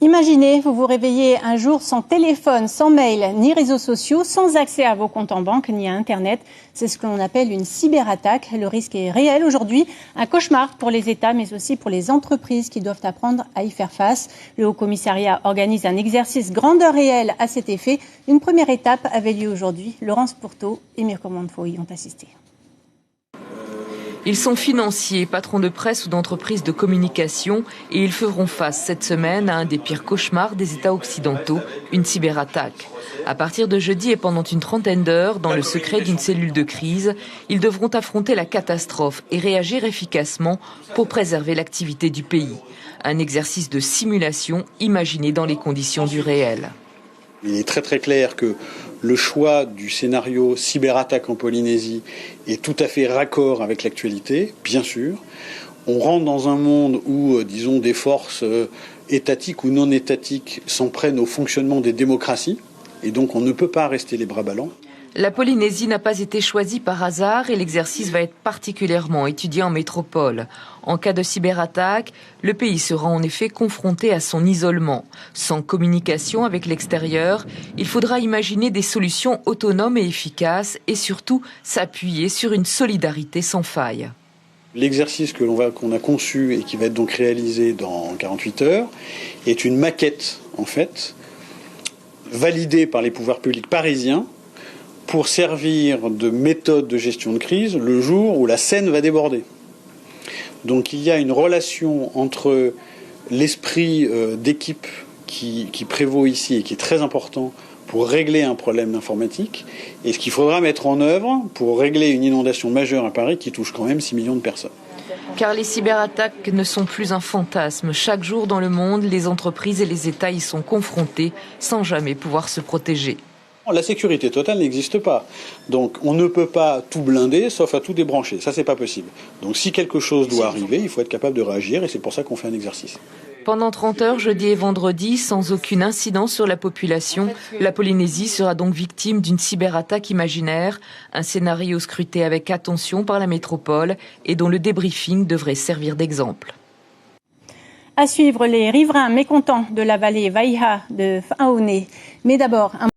Imaginez, vous vous réveillez un jour sans téléphone, sans mail, ni réseaux sociaux, sans accès à vos comptes en banque, ni à Internet. C'est ce que l'on appelle une cyberattaque. Le risque est réel aujourd'hui, un cauchemar pour les États, mais aussi pour les entreprises qui doivent apprendre à y faire face. Le Haut-Commissariat organise un exercice grandeur réelle à cet effet. Une première étape avait lieu aujourd'hui. Laurence Pourteau et Mirko Manfo y ont assisté. Ils sont financiers, patrons de presse ou d'entreprises de communication et ils feront face cette semaine à un des pires cauchemars des États occidentaux, une cyberattaque. À partir de jeudi et pendant une trentaine d'heures, dans le secret d'une cellule de crise, ils devront affronter la catastrophe et réagir efficacement pour préserver l'activité du pays. Un exercice de simulation imaginé dans les conditions du réel. Il est très très clair que le choix du scénario cyberattaque en Polynésie est tout à fait raccord avec l'actualité, bien sûr. On rentre dans un monde où, disons, des forces étatiques ou non étatiques s'en prennent au fonctionnement des démocraties, et donc on ne peut pas rester les bras ballants. La Polynésie n'a pas été choisie par hasard et l'exercice va être particulièrement étudié en métropole. En cas de cyberattaque, le pays sera en effet confronté à son isolement. Sans communication avec l'extérieur, il faudra imaginer des solutions autonomes et efficaces et surtout s'appuyer sur une solidarité sans faille. L'exercice qu'on a conçu et qui va être donc réalisé dans 48 heures est une maquette, en fait, validée par les pouvoirs publics parisiens pour servir de méthode de gestion de crise le jour où la Seine va déborder. Donc il y a une relation entre l'esprit d'équipe qui prévaut ici et qui est très important pour régler un problème informatique et ce qu'il faudra mettre en œuvre pour régler une inondation majeure à Paris qui touche quand même 6 millions de personnes. Car les cyberattaques ne sont plus un fantasme. Chaque jour dans le monde, les entreprises et les États y sont confrontés sans jamais pouvoir se protéger. La sécurité totale n'existe pas. Donc on ne peut pas tout blinder sauf à tout débrancher. Ça, c'est pas possible. Donc si quelque chose doit arriver, il faut être capable de réagir et c'est pour ça qu'on fait un exercice. Pendant 30 heures, jeudi et vendredi, sans aucune incidence sur la population, la Polynésie sera donc victime d'une cyberattaque imaginaire, un scénario scruté avec attention par la métropole et dont le débriefing devrait servir d'exemple. À suivre, les riverains mécontents de la vallée Waiha de Whaonui. Mais d'abord,